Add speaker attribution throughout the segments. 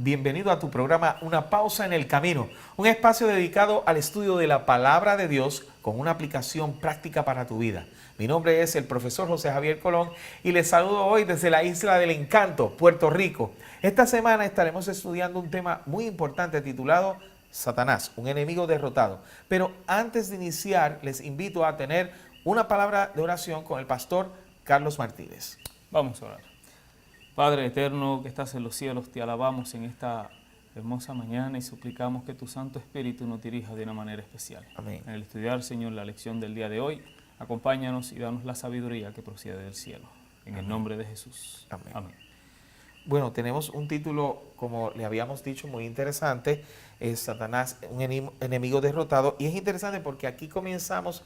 Speaker 1: Bienvenido a tu programa Una Pausa en el Camino, un espacio dedicado al estudio de la Palabra de Dios con una aplicación práctica para tu vida. Mi nombre es el profesor José Javier Colón y les saludo hoy desde la Isla del Encanto, Puerto Rico. Esta semana estaremos estudiando un tema muy importante titulado Satanás, un enemigo derrotado. Pero antes de iniciar, les invito a tener una palabra de oración con el pastor Carlos Martínez.
Speaker 2: Vamos a orar. Padre eterno que estás en los cielos, te alabamos en esta hermosa mañana y suplicamos que tu Santo Espíritu nos dirija de una manera especial.
Speaker 1: Amén.
Speaker 2: En el estudiar, Señor, la lección del día de hoy, acompáñanos y danos la sabiduría que procede del cielo. En el nombre de Jesús.
Speaker 1: Amén.
Speaker 2: Amén.
Speaker 1: Bueno, tenemos un título, como le habíamos dicho, muy interesante, es Satanás, un enemigo derrotado, y es interesante porque aquí comenzamos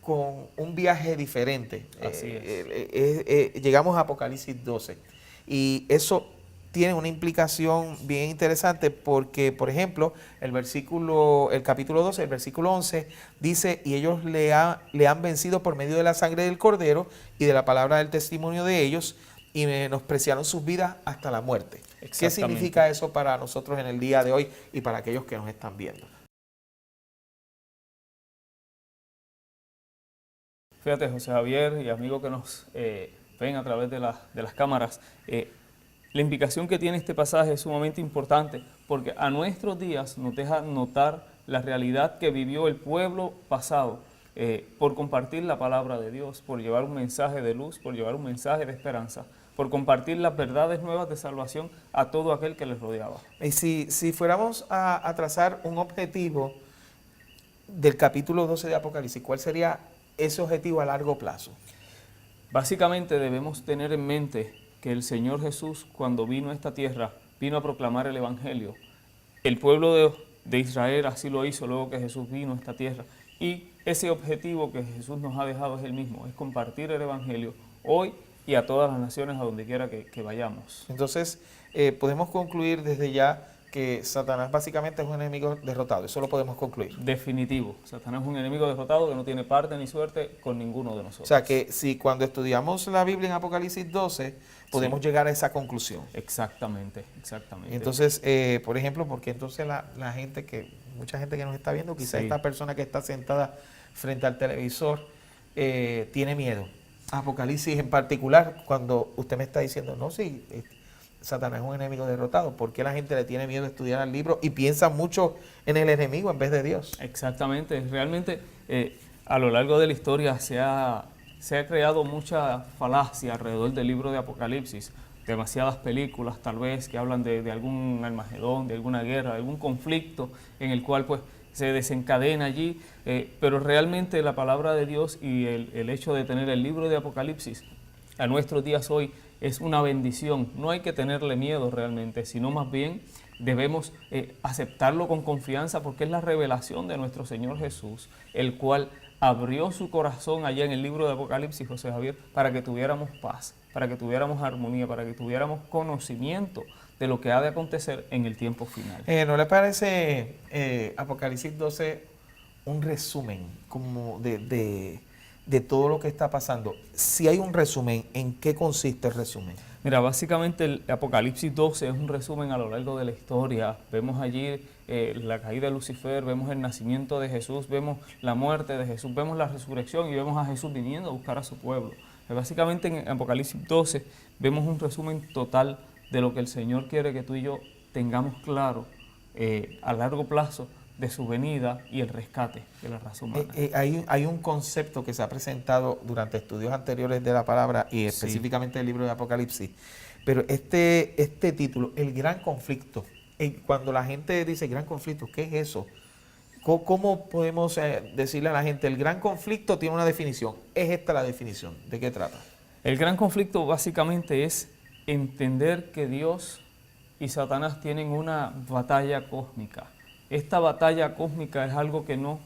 Speaker 1: con un viaje diferente.
Speaker 2: Así es.
Speaker 1: Llegamos a Apocalipsis 12. Y eso tiene una implicación bien interesante porque, por ejemplo, el capítulo 12, el versículo 11, dice, y ellos le han vencido por medio de la sangre del Cordero y de la palabra del testimonio de ellos, y menospreciaron sus vidas hasta la muerte. ¿Qué significa eso para nosotros en el día de hoy y para aquellos que nos están viendo?
Speaker 2: Fíjate, José Javier y amigos que nos ven a través de las cámaras, la implicación que tiene este pasaje es sumamente importante porque a nuestros días nos deja notar la realidad que vivió el pueblo pasado por compartir la palabra de Dios, por llevar un mensaje de luz, por llevar un mensaje de esperanza, por compartir las verdades nuevas de salvación a todo aquel que les rodeaba.
Speaker 1: Y si fuéramos a trazar un objetivo del capítulo 12 de Apocalipsis, ¿cuál sería ese objetivo a largo plazo?
Speaker 2: Básicamente debemos tener en mente que el Señor Jesús, cuando vino a esta tierra, vino a proclamar el Evangelio. El pueblo de Israel así lo hizo luego que Jesús vino a esta tierra. Y ese objetivo que Jesús nos ha dejado es el mismo, es compartir el Evangelio hoy y a todas las naciones, a donde quiera que vayamos.
Speaker 1: Entonces, podemos concluir desde ya que Satanás básicamente es un enemigo derrotado. Eso lo podemos concluir.
Speaker 2: Definitivo. Satanás es un enemigo derrotado que no tiene parte ni suerte con ninguno de nosotros.
Speaker 1: O sea que si cuando estudiamos la Biblia en Apocalipsis 12, podemos llegar a esa conclusión.
Speaker 2: Exactamente, exactamente.
Speaker 1: Entonces, por ejemplo, porque entonces mucha gente que nos está viendo, quizá esta persona que está sentada frente al televisor, tiene miedo. Apocalipsis en particular, cuando usted me está diciendo, no, sí, Satanás es un enemigo derrotado. ¿Por qué la gente le tiene miedo a estudiar el libro y piensa mucho en el enemigo en vez de Dios?
Speaker 2: Exactamente. Realmente a lo largo de la historia se ha creado mucha falacia alrededor del libro de Apocalipsis. Demasiadas películas tal vez que hablan de algún Armagedón, de alguna guerra, de algún conflicto en el cual pues se desencadena allí. Pero realmente la palabra de Dios y el hecho de tener el libro de Apocalipsis a nuestros días hoy es una bendición. No hay que tenerle miedo realmente, sino más bien debemos aceptarlo con confianza porque es la revelación de nuestro Señor Jesús, el cual abrió su corazón allá en el libro de Apocalipsis, José Javier, para que tuviéramos paz, para que tuviéramos armonía, para que tuviéramos conocimiento de lo que ha de acontecer en el tiempo final.
Speaker 1: ¿No le parece Apocalipsis 12 un resumen como de todo lo que está pasando? Si hay un resumen, ¿en qué consiste el resumen?
Speaker 2: Mira, básicamente el Apocalipsis 12 es un resumen a lo largo de la historia. Vemos allí la caída de Lucifer, vemos el nacimiento de Jesús, vemos la muerte de Jesús, vemos la resurrección y vemos a Jesús viniendo a buscar a su pueblo. Básicamente en Apocalipsis 12 vemos un resumen total de lo que el Señor quiere que tú y yo tengamos claro a largo plazo de su venida y el rescate de la raza humana.
Speaker 1: Hay un concepto que se ha presentado durante estudios anteriores de la palabra y específicamente del libro de Apocalipsis, pero este título, el gran conflicto, cuando la gente dice gran conflicto, ¿qué es eso? ¿Cómo podemos decirle a la gente, el gran conflicto tiene una definición? ¿Es esta la definición? ¿De qué trata?
Speaker 2: El gran conflicto básicamente es entender que Dios y Satanás tienen una batalla cósmica. esta batalla cósmica es algo que no,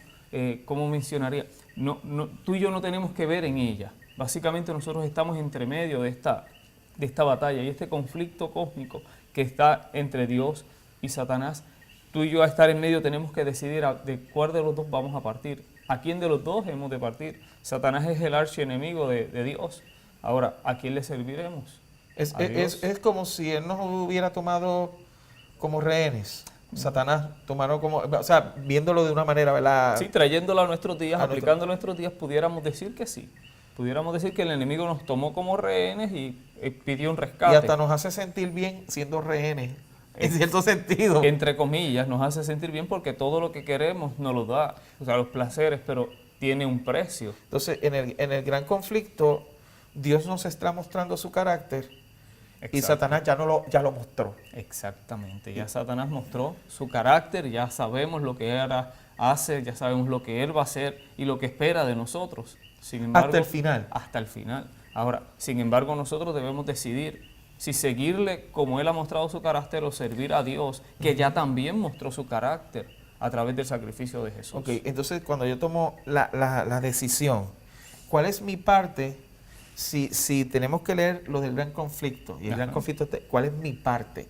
Speaker 2: ¿cómo mencionaría? Tú y yo no tenemos que ver en ella. Básicamente nosotros estamos entre medio de esta batalla y este conflicto cósmico que está entre Dios y Satanás. Tú y yo a estar en medio tenemos que decidir de cuál de los dos vamos a partir. ¿A quién de los dos hemos de partir? Satanás es el archienemigo de Dios. Ahora, ¿a quién le serviremos?
Speaker 1: Es como si él nos hubiera tomado como rehenes. Satanás tomaron como, o sea, viéndolo de una manera, ¿verdad?
Speaker 2: Sí, trayéndolo a nuestros días, aplicándolo a nuestros días, pudiéramos decir que sí. Pudiéramos decir que el enemigo nos tomó como rehenes y pidió un rescate.
Speaker 1: Y hasta nos hace sentir bien siendo rehenes, en cierto sentido.
Speaker 2: Entre comillas, nos hace sentir bien porque todo lo que queremos nos lo da, o sea, los placeres, pero tiene un precio.
Speaker 1: Entonces, en el gran conflicto, Dios nos está mostrando su carácter. Exacto. Y Satanás ya lo mostró.
Speaker 2: Exactamente, ya Satanás mostró su carácter, ya sabemos lo que él hace, ya sabemos lo que él va a hacer y lo que espera de nosotros. Sin embargo,
Speaker 1: hasta el final.
Speaker 2: Hasta el final. Ahora, sin embargo, nosotros debemos decidir si seguirle como él ha mostrado su carácter o servir a Dios, que ya también mostró su carácter a través del sacrificio de Jesús.
Speaker 1: Ok, entonces cuando yo tomo la decisión, ¿cuál es mi parte? Si tenemos que leer lo del gran conflicto, y el gran conflicto, ¿cuál es mi parte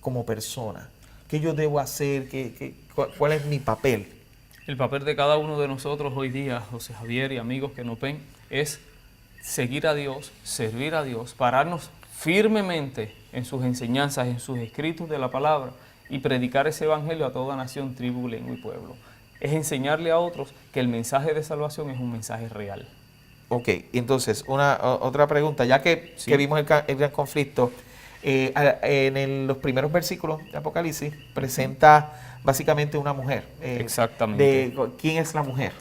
Speaker 1: como persona? ¿Qué yo debo hacer? ¿Cuál es mi papel?
Speaker 2: El papel de cada uno de nosotros hoy día, José Javier y amigos que nos ven, es seguir a Dios, servir a Dios, pararnos firmemente en sus enseñanzas, en sus escritos de la palabra y predicar ese evangelio a toda nación, tribu, lengua y pueblo. Es enseñarle a otros que el mensaje de salvación es un mensaje real.
Speaker 1: Ok, entonces, otra pregunta, ya que vimos el gran conflicto, los primeros versículos de Apocalipsis presenta básicamente una mujer.
Speaker 2: Exactamente.
Speaker 1: ¿Quién es la mujer?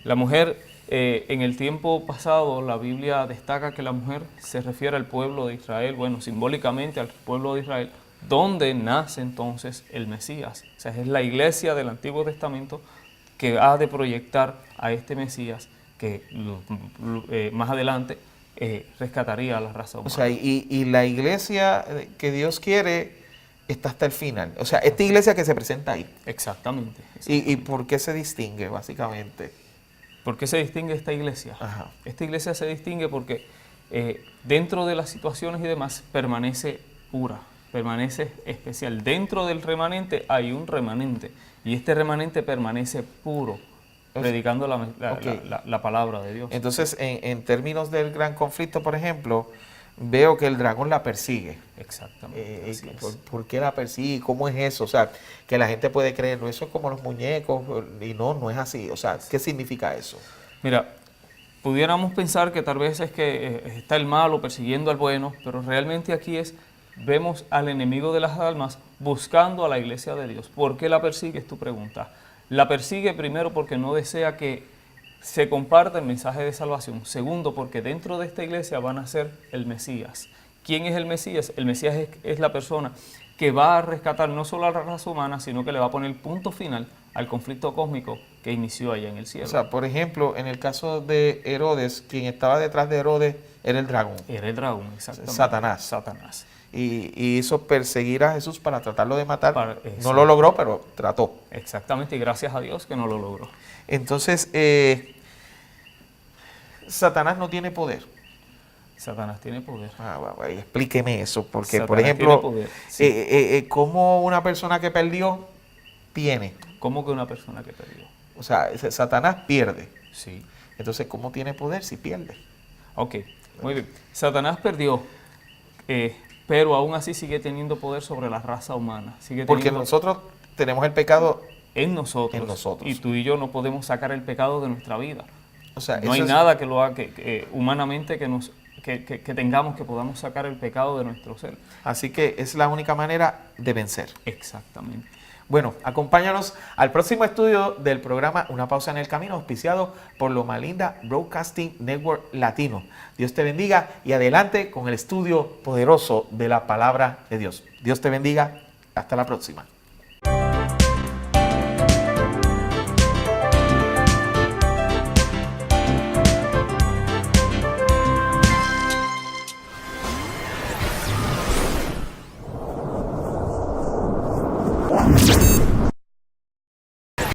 Speaker 2: La mujer, en el tiempo pasado, la Biblia destaca que la mujer se refiere al pueblo de Israel, bueno, simbólicamente al pueblo de Israel, donde nace entonces el Mesías. O sea, es la iglesia del Antiguo Testamento que ha de proyectar a este Mesías que más adelante rescataría a la raza humana.
Speaker 1: O sea, y la iglesia que Dios quiere está hasta el final. O sea, esta iglesia que se presenta ahí.
Speaker 2: Exactamente.
Speaker 1: ¿Y por qué se distingue, básicamente?
Speaker 2: ¿Por qué se distingue esta iglesia?
Speaker 1: Ajá.
Speaker 2: Esta iglesia se distingue porque dentro de las situaciones y demás permanece pura, permanece especial. Dentro del remanente hay un remanente y este remanente permanece puro, predicando la palabra de Dios.
Speaker 1: Entonces, en términos del gran conflicto, por ejemplo, veo que el dragón la persigue.
Speaker 2: Exactamente.
Speaker 1: ¿Por qué la persigue? ¿Cómo es eso? O sea, que la gente puede creer, no, eso es como los muñecos, y no es así. O sea, ¿qué significa eso?
Speaker 2: Mira, pudiéramos pensar que tal vez es que está el malo persiguiendo al bueno, pero realmente aquí vemos al enemigo de las almas buscando a la iglesia de Dios. ¿Por qué la persigue? Es tu pregunta. La persigue primero porque no desea que se comparta el mensaje de salvación. Segundo, porque dentro de esta iglesia van a ser el Mesías. ¿Quién es el Mesías? El Mesías es la persona que va a rescatar no solo a la raza humana, sino que le va a poner punto final al conflicto cósmico que inició allá en el cielo.
Speaker 1: O sea, por ejemplo, en el caso de Herodes, quien estaba detrás de Herodes era el dragón.
Speaker 2: Era el dragón, exactamente.
Speaker 1: Satanás. Y hizo perseguir a Jesús para tratarlo de matar. No lo logró, pero trató.
Speaker 2: Exactamente, y gracias a Dios que no lo logró.
Speaker 1: Entonces, Satanás no tiene poder.
Speaker 2: Satanás tiene poder.
Speaker 1: Explíqueme eso, porque,
Speaker 2: Satanás
Speaker 1: por ejemplo,
Speaker 2: tiene poder, sí.
Speaker 1: ¿cómo una persona que perdió tiene?
Speaker 2: ¿Cómo que una persona que perdió?
Speaker 1: O sea, Satanás pierde.
Speaker 2: Sí.
Speaker 1: Entonces, ¿cómo tiene poder si pierde?
Speaker 2: Ok, muy bien. Satanás perdió, pero aún así sigue teniendo poder sobre la raza humana.
Speaker 1: Porque nosotros tenemos el pecado
Speaker 2: en nosotros. Y tú y yo no podemos sacar el pecado de nuestra vida.
Speaker 1: O sea,
Speaker 2: no hay nada que lo haga humanamente que tengamos que podamos sacar el pecado de nuestro ser.
Speaker 1: Así que es la única manera de vencer.
Speaker 2: Exactamente.
Speaker 1: Bueno, acompáñanos al próximo estudio del programa Una Pausa en el Camino, auspiciado por Loma Linda Broadcasting Network Latino. Dios te bendiga y adelante con el estudio poderoso de la Palabra de Dios. Dios te bendiga. Hasta la próxima.